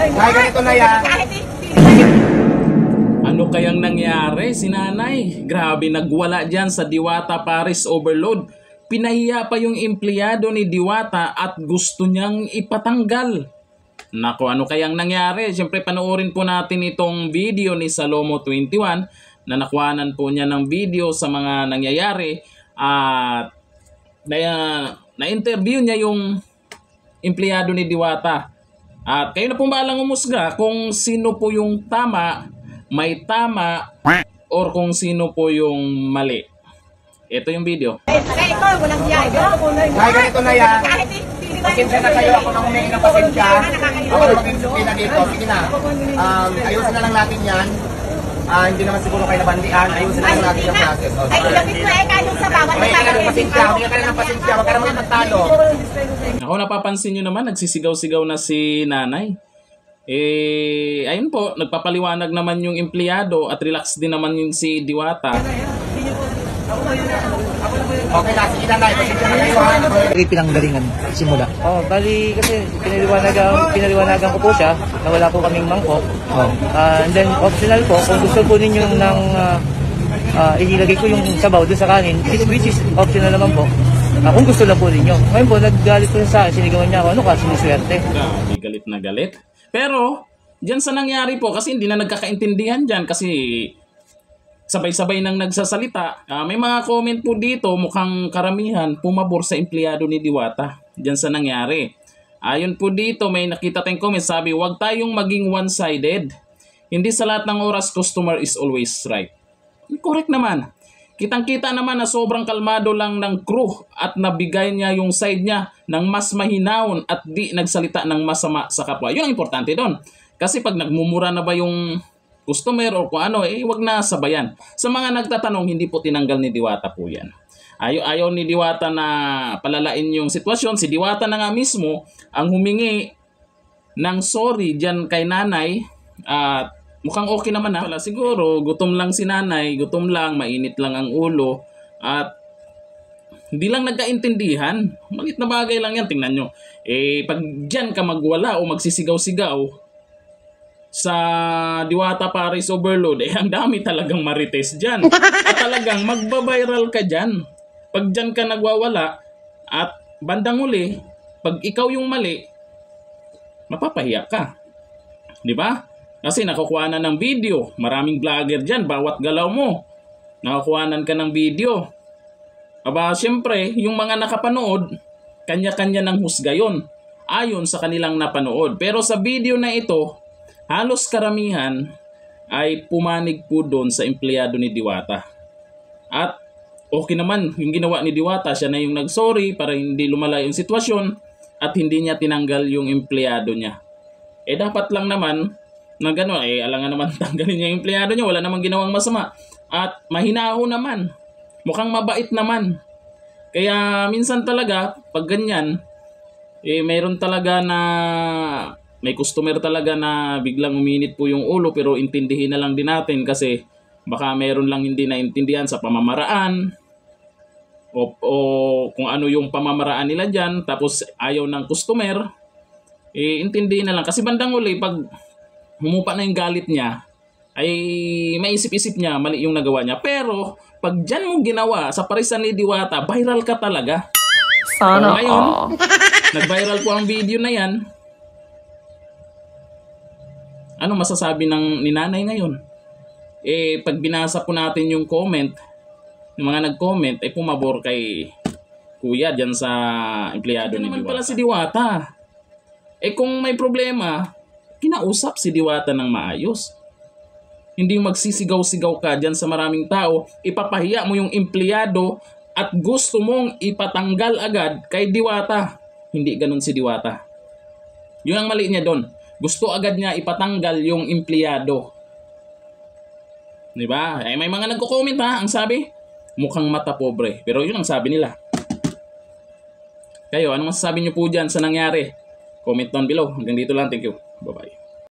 Kahit ganito na yan. Ano kayang nangyari si nanay? Grabe, nagwala dyan sa Diwata Paris Overload. Pinahiya pa yung empleyado ni Diwata at gusto niyang ipatanggal. Nako, ano kayang nangyari? Siyempre, panoorin po natin itong video ni Salomo21 na nakuhanan po niya ng video sa mga nangyayari at na-interview niya yung empleyado ni Diwata. At kayo na po balang umusga kung sino po yung tama, may tama, or kung sino po yung mali. Ito yung video. Kahit ganito na yan. Pasensya na kayo, ako nang humingi ng pasensya. Ako na mag-insulti na dito. Sige na. Ayusin na lang natin yan. Hindi naman siguro kayo nabandian. Ayusin na lang natin yung process. Ay, ilapit mo eh, kayong sa bawat Huwag ka na ng pasensya. Huwag ka na ng pasensya. Huwag ka naman magtalo. Ako, napapansin nyo naman, nagsisigaw-sigaw na si nanay. Ayun po, nagpapaliwanag naman yung empleyado at relax din naman yung si Diwata. Okay na, sige na na. Pasensya na kayo ha. Pinanggalingan simula. Bali kasi pinaliwanagan ko po siya na wala po kaming mangkok. And then optional po, kung gusto po ninyo ng ilagay ko yung sabaw doon sa kanin, which is optional naman po. Kung gusto lang po ninyo. Ngayon po, naggalit po sa akin, sinigawan niya ako, ano ka, siniswerte. Grabe, galit na galit. Pero, dyan sa nangyari po, kasi hindi na nagkakaintindihan dyan, kasi sabay-sabay nang nagsasalita. May mga comment po dito, mukhang karamihan pumabor sa empleyado ni Diwata. Diyan sa nangyari. Ayon po dito, may nakita tayong comment, sabi, huwag tayong maging one-sided. Hindi sa lahat ng oras, customer is always right. Correct naman. Kitang-kita naman na sobrang kalmado lang ng crew at nabigay niya yung side niya ng mas mahinahon at di nagsalita ng masama sa kapwa. Yun ang importante doon. Kasi pag nagmumura na ba yung customer o kung ano, wag na sabayan. Sa mga nagtatanong, hindi po tinanggal ni Diwata po yan. Ayaw ni Diwata na palalain yung sitwasyon. Si Diwata na nga mismo ang humingi ng sorry dyan kay nanay. At mukhang okay naman na. Siguro, gutom lang si nanay, gutom lang, mainit lang ang ulo. At hindi lang nagkaintindihan. Maliit na bagay lang yan, tingnan nyo. Pag dyan ka magwala o magsisigaw-sigaw, sa Diwata Paris Overload, ang dami talagang marites dyan. At talagang magbabiral ka dyan. Pag dyan ka nagwawala, at bandang uli, pag ikaw yung mali, mapapahiya ka. Di ba? Kasi nakukuha na ng video. Maraming vlogger dyan, bawat galaw mo, nakukuhanan ka ng video. Aba, syempre, yung mga nakapanood, kanya-kanya ng husga yun, ayon sa kanilang napanood. Pero sa video na ito, halos karamihan ay pumanig po doon sa empleyado ni Diwata. At okay naman yung ginawa ni Diwata, siya na yung nagsorry para hindi lumala yung sitwasyon at hindi niya tinanggal yung empleyado niya. Dapat lang naman na gano'n, alangan naman tanggalin niya yung empleyado niya, wala namang ginawang masama. At mahinaho naman, mukhang mabait naman. Kaya minsan talaga, pag ganyan, mayroon talaga na may customer talaga na biglang uminit po yung ulo, pero intindihin na lang din natin kasi baka meron lang hindi naintindihan sa pamamaraan o kung ano yung pamamaraan nila dyan, tapos ayaw ng customer, intindihin na lang. Kasi bandang uli, pag humupa na yung galit niya, ay maisip-isip niya, mali yung nagawa niya. Pero pag dyan mo ginawa sa parisan ni Diwata, viral ka talaga. Sana ngayon, nag-viral po ang video na yan. Ano masasabi ni nanay ngayon? Pag binasa po natin yung comment, yung mga nag-comment, ay pumabor kay kuya dyan sa empleyado ni Diwata. Pala si Diwata. Kung may problema, kinausap si Diwata ng maayos. Hindi magsisigaw-sigaw ka dyan sa maraming tao, ipapahiya mo yung empleyado at gusto mong ipatanggal agad kay Diwata. Hindi ganun si Diwata. Yun ang mali niya doon. Gusto agad niya ipatanggal yung empleyado. Diba? May mga nagko-comment ha, ang sabi, mukhang mata pobre. Pero yun ang sabi nila. Kayo, ano masasabi niyo po dyan sa nangyari? Comment down below. Hanggang dito lang. Thank you. Bye-bye.